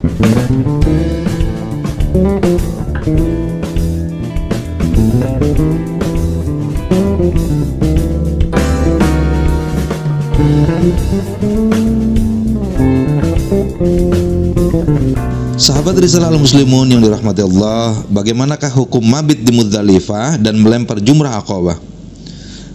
Sahabat risalah al-muslimun yang dirahmati Allah, bagaimanakah hukum mabit di Muzdalifah dan melempar jumrah Aqabah?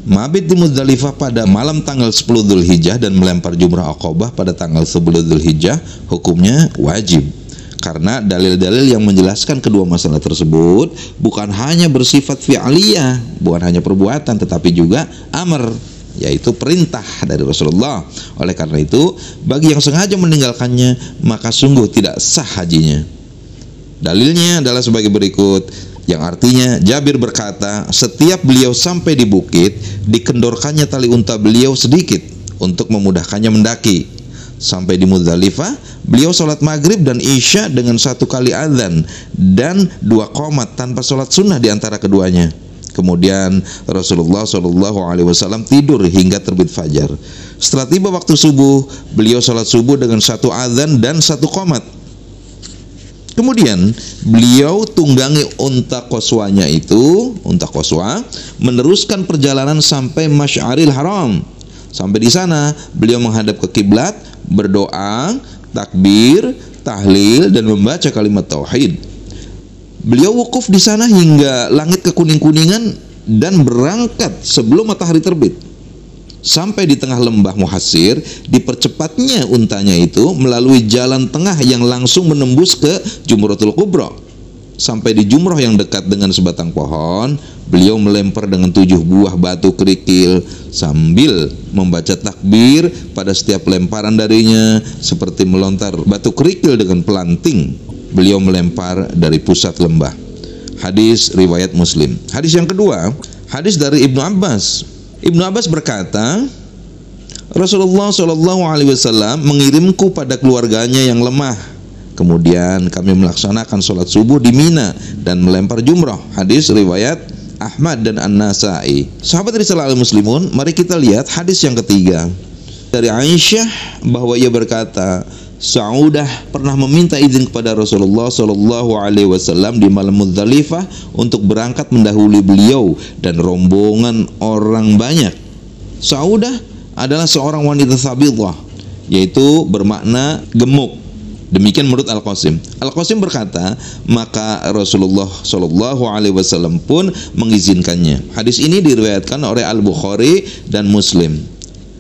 Mabit di Muzdalifah pada malam tanggal 10 Dzulhijjah dan melempar jumrah Aqabah pada tanggal 11 Dzulhijjah hukumnya wajib. Karena dalil-dalil yang menjelaskan kedua masalah tersebut bukan hanya bersifat fi'liyah, bukan hanya perbuatan, tetapi juga amr, yaitu perintah dari Rasulullah. Oleh karena itu, bagi yang sengaja meninggalkannya, maka sungguh tidak sah hajinya. Dalilnya adalah sebagai berikut, yang artinya Jabir berkata, setiap beliau sampai di bukit, dikendorkannya tali unta beliau sedikit untuk memudahkannya mendaki. Sampai di Muzdalifah, beliau sholat maghrib dan isya dengan 1 kali adzan dan 2 qomat tanpa sholat sunnah di antara keduanya. Kemudian Rasulullah SAW tidur hingga terbit fajar. Setelah tiba waktu subuh, beliau sholat subuh dengan 1 adzan dan 1 qomat. Kemudian beliau tunggangi unta qaswanya itu, unta qaswa, meneruskan perjalanan sampai Masy'aril Haram. Sampai di sana beliau menghadap ke kiblat, berdoa, takbir, tahlil dan membaca kalimat tauhid. Beliau wukuf di sana hingga langit kekuning-kuningan dan berangkat sebelum matahari terbit. Sampai di tengah lembah Muhassir, dipercepatnya untanya itu melalui jalan tengah yang langsung menembus ke Jumratul Kubra. Sampai di jumrah yang dekat dengan sebatang pohon, beliau melempar dengan 7 buah batu kerikil sambil membaca takbir pada setiap lemparan darinya, seperti melontar batu kerikil dengan pelanting. Beliau melempar dari pusat lembah. Hadis riwayat Muslim. Hadis yang kedua, hadis dari Ibnu Abbas. Ibnu Abbas berkata, Rasulullah SAW mengirimku pada keluarganya yang lemah. Kemudian kami melaksanakan sholat subuh di Mina dan melempar jumrah. Hadis riwayat Ahmad dan An-Nasa'i. Sahabat risalah al-muslimun, mari kita lihat hadis yang ketiga dari Aisyah, bahwa ia berkata, Saudah pernah meminta izin kepada Rasulullah SAW di malam Muzdalifah untuk berangkat mendahului beliau dan rombongan orang banyak. Saudah adalah seorang wanita sabilah, yaitu bermakna gemuk. Demikian menurut Al-Qasim. Al-Qasim berkata, maka Rasulullah SAW pun mengizinkannya. Hadis ini diriwayatkan oleh Al-Bukhari dan Muslim.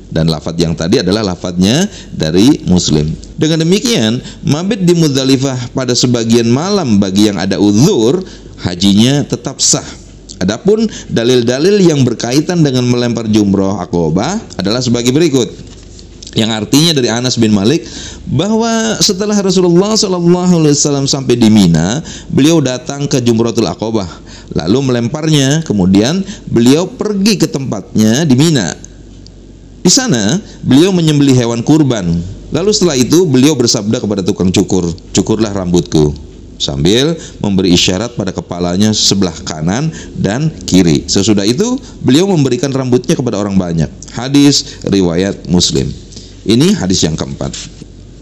Dan lafadz yang tadi adalah lafadznya dari Muslim. Dengan demikian, mabit di Muzdalifah pada sebagian malam bagi yang ada uzur, hajinya tetap sah. Adapun dalil-dalil yang berkaitan dengan melempar jumrah Aqabah adalah sebagai berikut. Yang artinya dari Anas bin Malik, bahwa setelah Rasulullah SAW sampai di Mina, beliau datang ke Jumratul Aqabah lalu melemparnya. Kemudian beliau pergi ke tempatnya di Mina. Di sana beliau menyembelih hewan kurban. Lalu setelah itu beliau bersabda kepada tukang cukur, cukurlah rambutku, sambil memberi isyarat pada kepalanya sebelah kanan dan kiri. Sesudah itu beliau memberikan rambutnya kepada orang banyak. Hadis riwayat Muslim. Ini hadis yang keempat.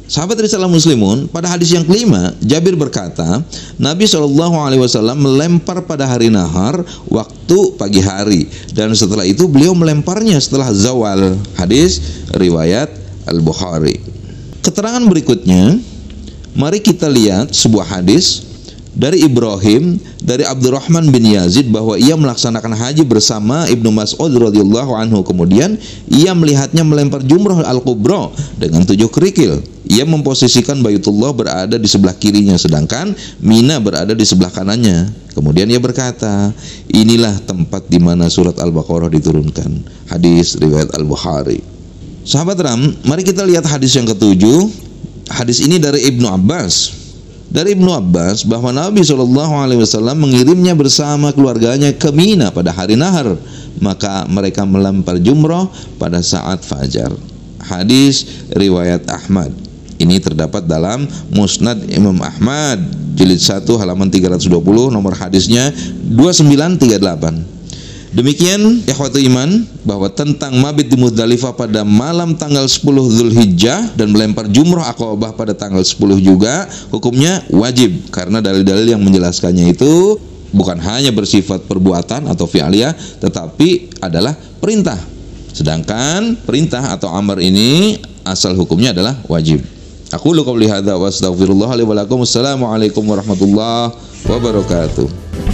Sahabat risalah muslimun, pada hadis yang kelima, Jabir berkata, Nabi SAW melempar pada hari nahar waktu pagi hari, dan setelah itu beliau melemparnya setelah zawal. Hadis riwayat Al-Bukhari. Keterangan berikutnya, mari kita lihat sebuah hadis dari Ibrahim dari Abdurrahman bin Yazid, bahwa ia melaksanakan haji bersama Ibnu Mas'ud radhiyallahu anhu. Kemudian ia melihatnya melempar jumrah al-kubra dengan 7 kerikil. Ia memposisikan Baitullah berada di sebelah kirinya, sedangkan Mina berada di sebelah kanannya. Kemudian ia berkata, inilah tempat di mana surat Al-Baqarah diturunkan. Hadis riwayat Al-Bukhari. Sahabat Ram, mari kita lihat hadis yang ketujuh. Hadis ini dari Ibnu Abbas. Dari Ibnu Abbas, bahwa Nabi SAW mengirimnya bersama keluarganya ke Mina pada hari nahar, maka mereka melempar jumrah pada saat fajar. Hadis riwayat Ahmad. Ini terdapat dalam Musnad Imam Ahmad jilid 1 halaman 320, nomor hadisnya 2938. Demikian ikhwatu iman, bahwa tentang mabit di Muzdalifah pada malam tanggal 10 Dzulhijjah dan melempar jumrah Aqabah pada tanggal 10 juga hukumnya wajib, karena dalil-dalil yang menjelaskannya itu bukan hanya bersifat perbuatan atau fi'liyah, tetapi adalah perintah. Sedangkan perintah atau amar ini asal hukumnya adalah wajib. Aku qouli hadza wa astaghfirullah li wa lakum. Assalamualaikum warahmatullahi wabarakatuh.